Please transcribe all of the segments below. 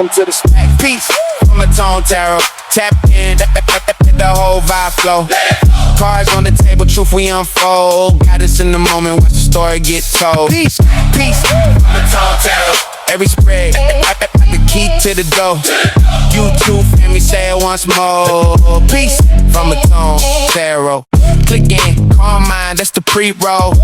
welcome to the stack. Peace from aTone Tarot. Tap in, the whole vibe flow. Cards on the table, truth we unfold. Got us in the moment, watch the story get told. Peace from aTone Tarot. Every spread, the key to the door. YouTube family, say it once more. Peace from aTone Tarot. Click in, calm mind, that's the pre-roll.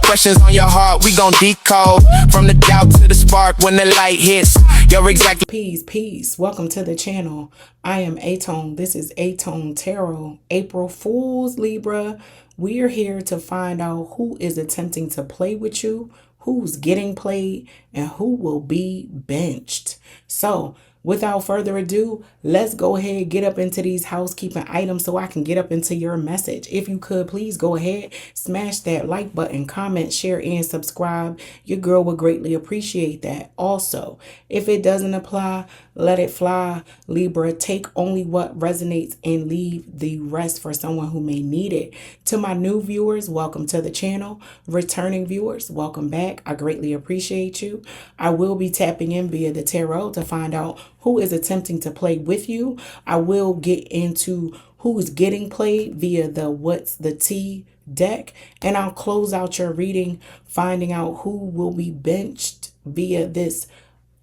Questions on your heart, we gon' decode. From the doubt to the spark, when the light hits, you're exactly. Peace. Welcome to the channel. I am aTone. This is aTone Tarot. April Fools, Libra. We are here to find out who is attempting to play with you, who's getting played, and who will be benched. So, without further ado, let's go ahead, get up into these housekeeping items so I can get up into your message. If you could, please go ahead, smash that like button, comment, share, and subscribe. Your girl would greatly appreciate that. Also, if it doesn't apply, let it fly. Libra, take only what resonates and leave the rest for someone who may need it. To my new viewers, welcome to the channel. Returning viewers, welcome back. I greatly appreciate you. I will be tapping in via the tarot to find out who is attempting to play with you. I will get into who is getting played via the What's the Tea deck. And I'll close out your reading, finding out who will be benched via this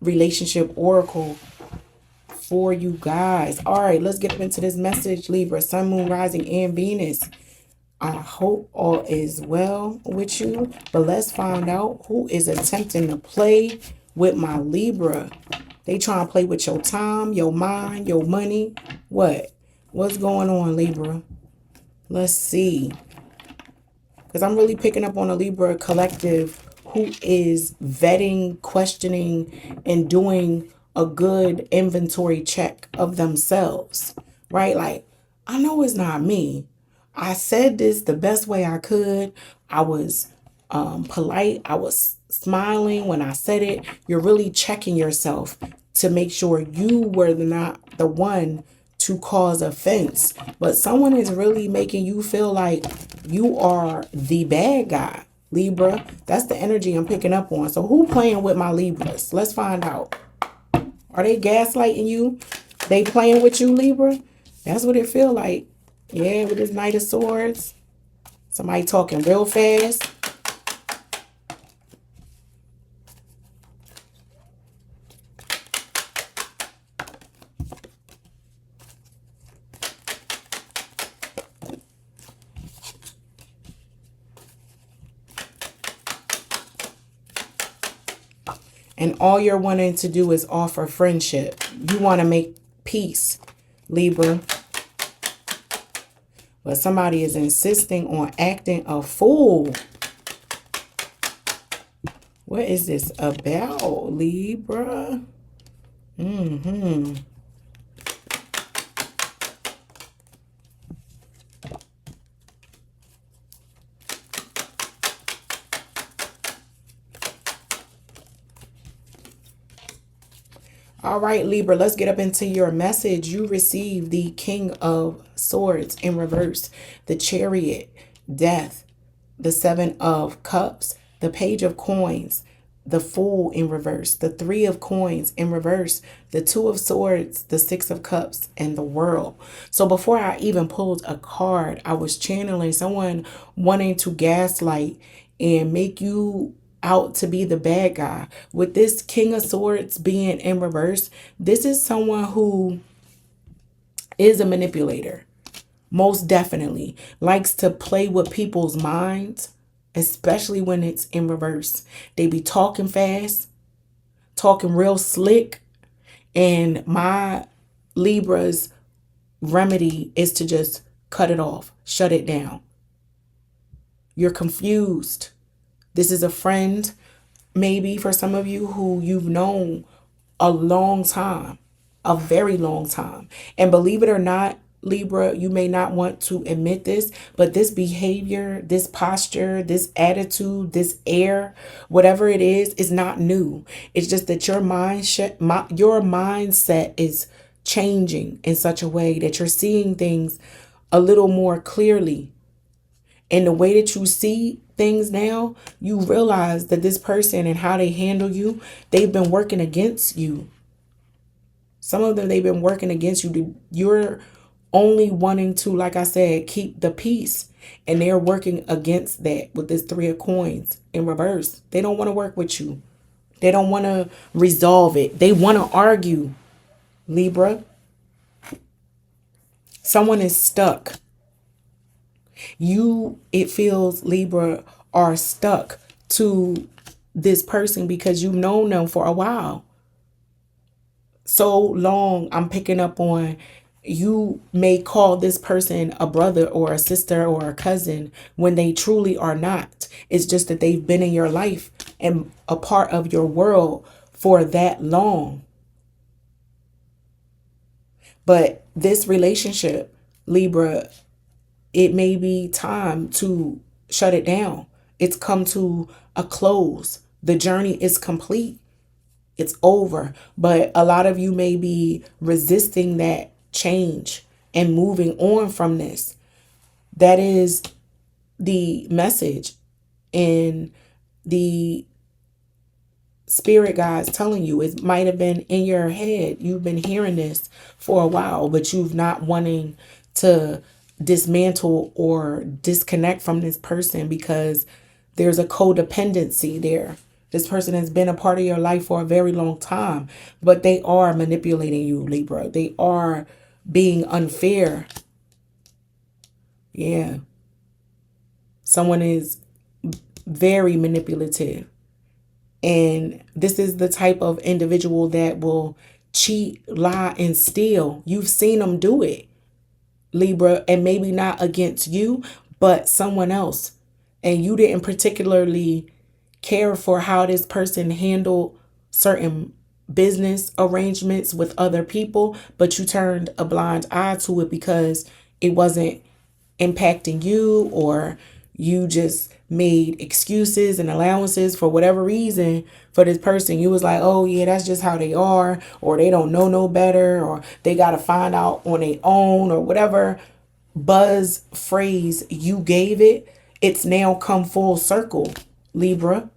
relationship oracle for you guys. All right, let's get up into this message. Libra, Sun, Moon, Rising, and Venus. I hope all is well with you. But let's find out who is attempting to play with my Libra. They trying to play with your time, your mind, your money. What's going on, Libra? Let's see. Because I'm really picking up on a Libra collective who is vetting, questioning, and doing a good inventory check of themselves, right? Like, I know it's not me. I said this the best way I could. I was polite. I was smiling when I said it. You're really checking yourself to make sure you were not the one to cause offense. But someone is really making you feel like you are the bad guy, Libra. That's the energy I'm picking up on. So who playing with my Libras? Let's find out. Are they gaslighting you? They playing with you, Libra? That's what it feel like. Yeah, with this Knight of Swords. Somebody talking real fast. And all you're wanting to do is offer friendship. You want to make peace, Libra. But somebody is insisting on acting a fool. What is this about, Libra? All right, Libra, let's get up into your message. You receive the King of Swords in reverse, the Chariot, Death, the Seven of Cups, the Page of Coins, the Fool in reverse, the Three of Coins in reverse, the Two of Swords, the Six of Cups, and the World. So before I even pulled a card, I was channeling someone wanting to gaslight and make you out to be the bad guy. With this King of Swords being in reverse, this is someone who is a manipulator. Most definitely likes to play with people's minds, especially when it's in reverse. They be talking fast, talking real slick, and my Libra's remedy is to just cut it off, shut it down. You're confused. This is a friend, maybe for some of you, who you've known a long time, a very long time. And believe it or not, Libra, you may not want to admit this, but this behavior, this posture, this attitude, this air, whatever it is not new. It's just that your mindset is changing in such a way that you're seeing things a little more clearly. And the way that you see things now, you realize that this person and how they handle you, they've been working against you. Some of them, they've been working against you. You're only wanting to, like I said, keep the peace. And they're working against that with this Three of Coins in reverse. They don't want to work with you. They don't want to resolve it. They want to argue, Libra. Someone is stuck. You, it feels, Libra, are stuck to this person because you've known them for a while. So long, I'm picking up on, you may call this person a brother or a sister or a cousin when they truly are not. It's just that they've been in your life and a part of your world for that long. But this relationship, Libra, it may be time to shut it down. It's come to a close. The journey is complete. It's over. But a lot of you may be resisting that change and moving on from this. That is the message in the spirit guides telling you. It might have been in your head. You've been hearing this for a while, but you've not wanting to dismantle or disconnect from this person because there's a codependency there. This person has been a part of your life for a very long time, but they are manipulating you, Libra. They are being unfair. Yeah. Someone is very manipulative. And this is the type of individual that will cheat, lie, and steal. You've seen them do it, Libra, and maybe not against you, but someone else. And you didn't particularly care for how this person handled certain business arrangements with other people, but you turned a blind eye to it because it wasn't impacting you, or you just made excuses and allowances for whatever reason for this person. You was like, oh yeah, that's just how they are, or they don't know no better, or they got to find out on their own, or whatever buzz phrase you gave it. It's now come full circle, Libra,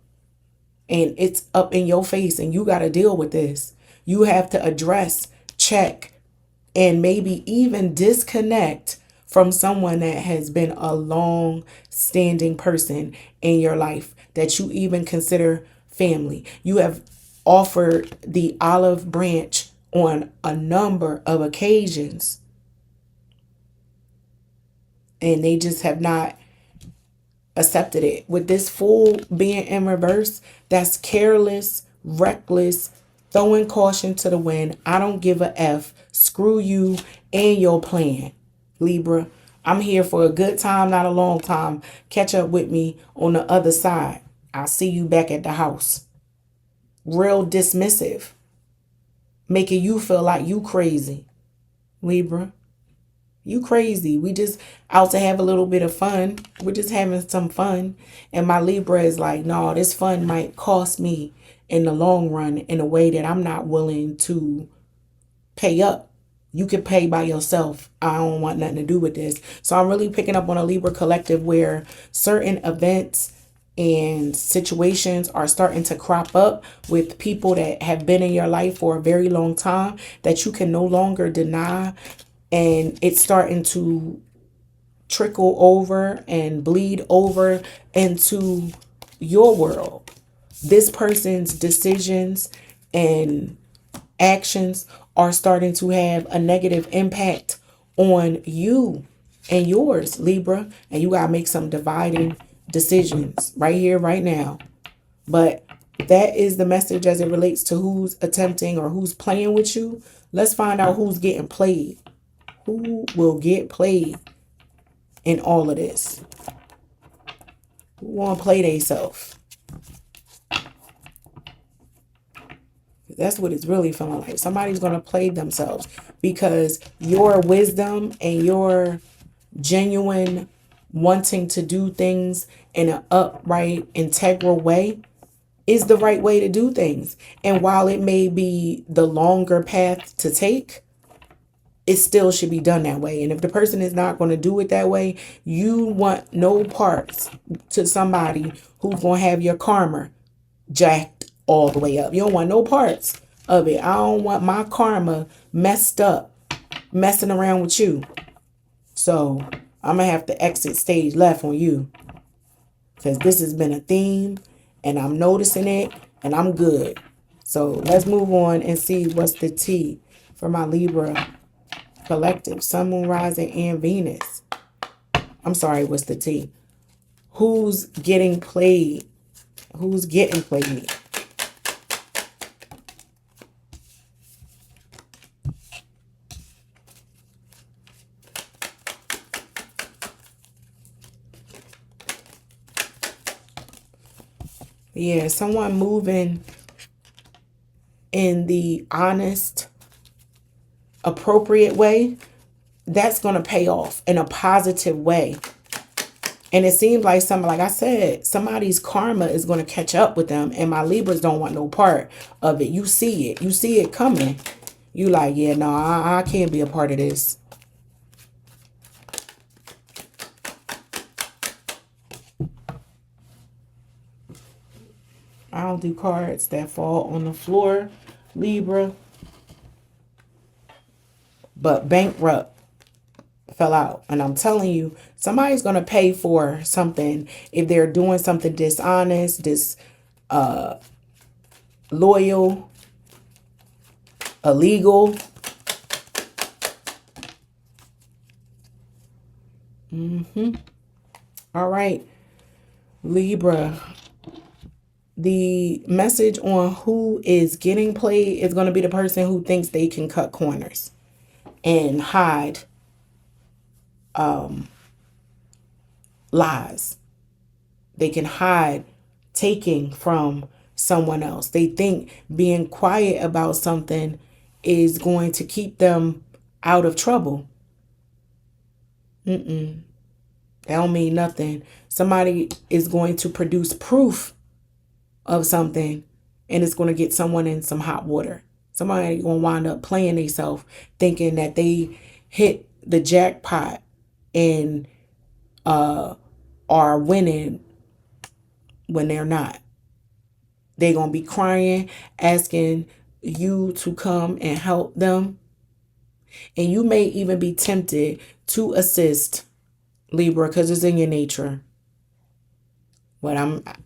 and it's up in your face, and you got to deal with this. You have to address, check, and maybe even disconnect from someone that has been a long standing person in your life that you even consider family. You have offered the olive branch on a number of occasions, and they just have not accepted it. With this Fool being in reverse, that's careless, reckless, throwing caution to the wind. I don't give a F. Screw you and your plan, Libra. I'm here for a good time, not a long time. Catch up with me on the other side. I'll see you back at the house. Real dismissive, making you feel like you crazy, Libra. You crazy. We just out to have a little bit of fun. We're just having some fun. And my Libra is like, no, this fun might cost me in the long run in a way that I'm not willing to pay up. You can pay by yourself. I don't want nothing to do with this. So I'm really picking up on a Libra collective where certain events and situations are starting to crop up with people that have been in your life for a very long time that you can no longer deny. And it's starting to trickle over and bleed over into your world. This person's decisions and actions are starting to have a negative impact on you and yours, Libra. And you got to make some dividing decisions right here, right now. But that is the message as it relates to who's attempting or who's playing with you. Let's find out who's getting played. Who will get played in all of this? Who want to play theyself? That's what it's really feeling like. Somebody's going to play themselves because your wisdom and your genuine wanting to do things in an upright, integral way is the right way to do things. And while it may be the longer path to take, it still should be done that way. And if the person is not going to do it that way, you want no parts to somebody who's going to have your karma jacked all the way up. You don't want no parts of it. I don't want my karma messed up, messing around with you. So I'm going to have to exit stage left on you. Because this has been a theme and I'm noticing it and I'm good. So let's move on and see what's the T for my Libra collective. Sun, Moon, Rising, and Venus. I'm sorry, what's the T? Who's getting played? Who's getting played? Yeah, someone moving in the honest, appropriate way, that's going to pay off in a positive way. And it seems like like I said, somebody's karma is going to catch up with them. And my Libras don't want no part of it. You see it. You see it coming. You like, yeah, no, I can't be a part of this. I don't do cards that fall on the floor, Libra. But bankrupt fell out. And I'm telling you, somebody's going to pay for something if they're doing something dishonest, loyal, illegal. All right, Libra. The message on who is getting played is going to be the person who thinks they can cut corners and hide lies. They can hide taking from someone else. They think being quiet about something is going to keep them out of trouble. That don't mean nothing. Somebody is going to produce proof of something and it's going to get someone in some hot water. Somebody going to wind up playing themselves thinking that they hit the jackpot and are winning when they're not. They're going to be crying, asking you to come and help them. And you may even be tempted to assist, Libra, because it's in your nature. But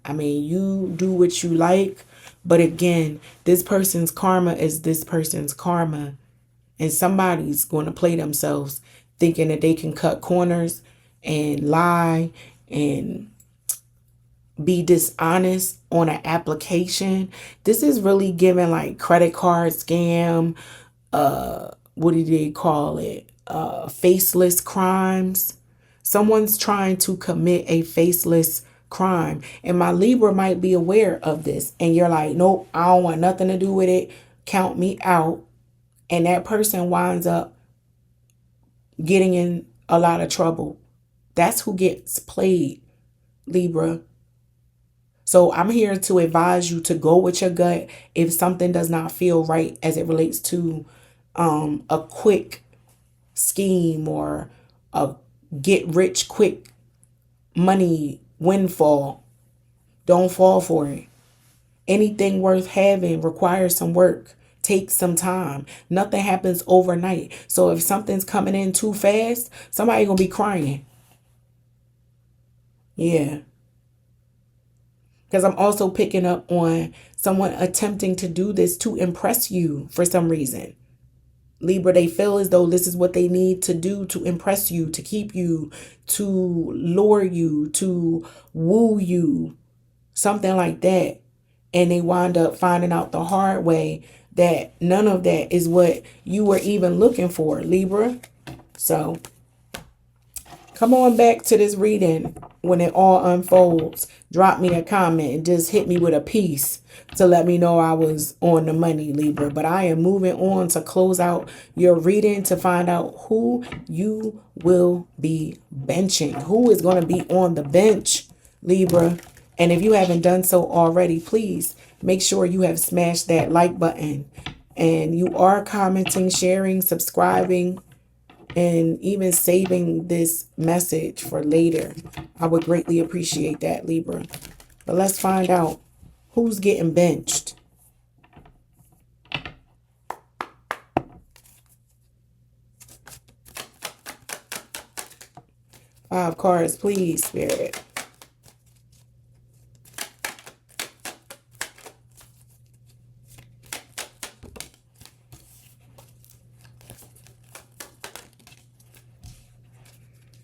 I mean, you do what you like. But again, this person's karma is this person's karma. And somebody's going to play themselves thinking that they can cut corners and lie and be dishonest on an application. This is really giving like credit card scam. What do they call it? Faceless crimes. Someone's trying to commit a faceless crime. And my Libra might be aware of this. And you're like, nope, I don't want nothing to do with it. Count me out. And that person winds up getting in a lot of trouble. That's who gets played, Libra. So I'm here to advise you to go with your gut if something does not feel right as it relates to a quick scheme or a get rich quick money windfall. Don't fall for it. Anything worth having requires some work. Takes some time. Nothing happens overnight. So if something's coming in too fast, somebody's going to be crying. Yeah. Because I'm also picking up on someone attempting to do this to impress you for some reason. Libra, they feel as though this is what they need to do to impress you, to keep you, to lure you, to woo you, something like that. And they wind up finding out the hard way that none of that is what you were even looking for, Libra. So come on back to this reading when it all unfolds. Drop me a comment and just hit me with a piece to let me know I was on the money, Libra. But I am moving on to close out your reading to find out who you will be benching. Who is going to be on the bench, Libra. And if you haven't done so already, please make sure you have smashed that like button. And you are commenting, sharing, subscribing, and even saving this message for later. I would greatly appreciate that, Libra. But let's find out who's getting benched. 5 cards, please, Spirit.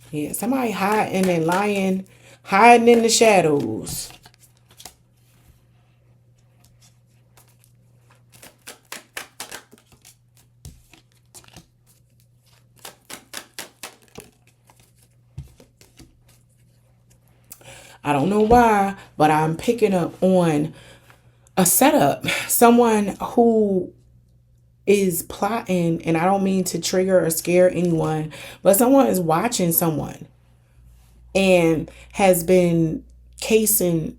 Yeah, somebody hiding and lying, hiding in the shadows. I don't know why, but I'm picking up on a setup. Someone who is plotting, and I don't mean to trigger or scare anyone, but someone is watching someone and has been casing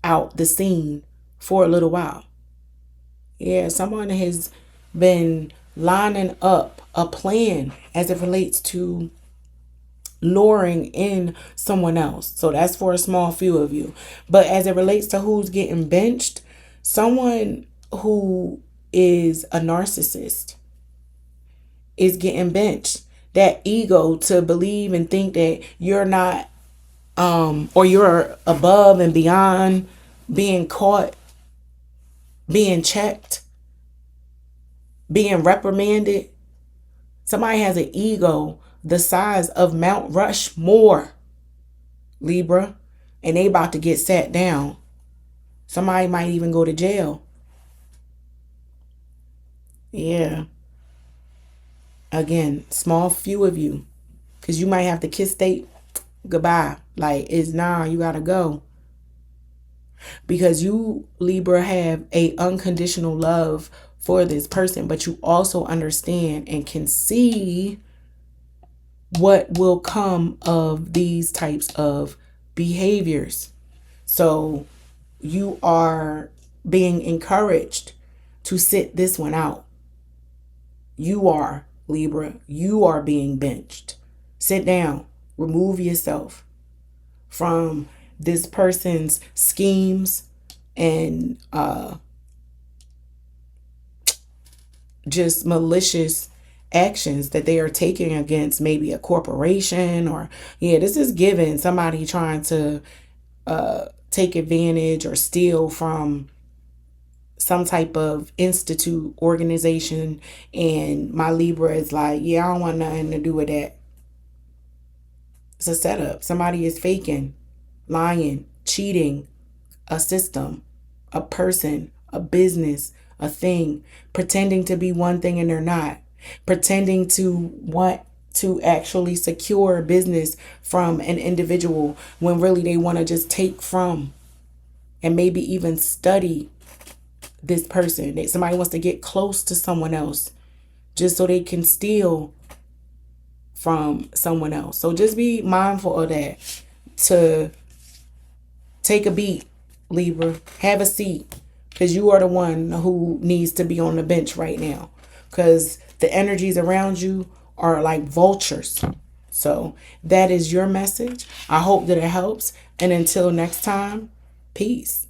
out the scene for a little while. Yeah, someone has been lining up a plan as it relates to luring in someone else. So that's for a small few of you. But as it relates to who's getting benched, someone who is a narcissist is getting benched. That ego to believe and think that you're not or you're above and beyond being caught, being checked, being reprimanded. Somebody has an ego the size of Mount Rushmore, Libra, and they about to get sat down. Somebody might even go to jail. Yeah. Again, small few of you, because you might have to kiss state goodbye. Like, it's nah, you gotta go. Because you, Libra, have a unconditional love for this person, but you also understand and can see what will come of these types of behaviors. So you are being encouraged to sit this one out. You are, Libra, you are being benched. Sit down, remove yourself from this person's schemes and just malicious actions that they are taking against maybe a corporation, or this is given somebody trying to take advantage or steal from some type of institute, organization, and my Libra is like, I don't want nothing to do with that. It's a setup. Somebody is faking, lying, cheating, a system, a person, a business, a thing, pretending to be one thing and they're not, pretending to want to actually secure business from an individual when really they want to just take from and maybe even study this person. Somebody wants to get close to someone else just so they can steal from someone else. So just be mindful of that. To take a beat, Libra. Have a seat, because you are the one who needs to be on the bench right now, because the energies around you are like vultures. So that is your message. I hope that it helps. And until next time, peace.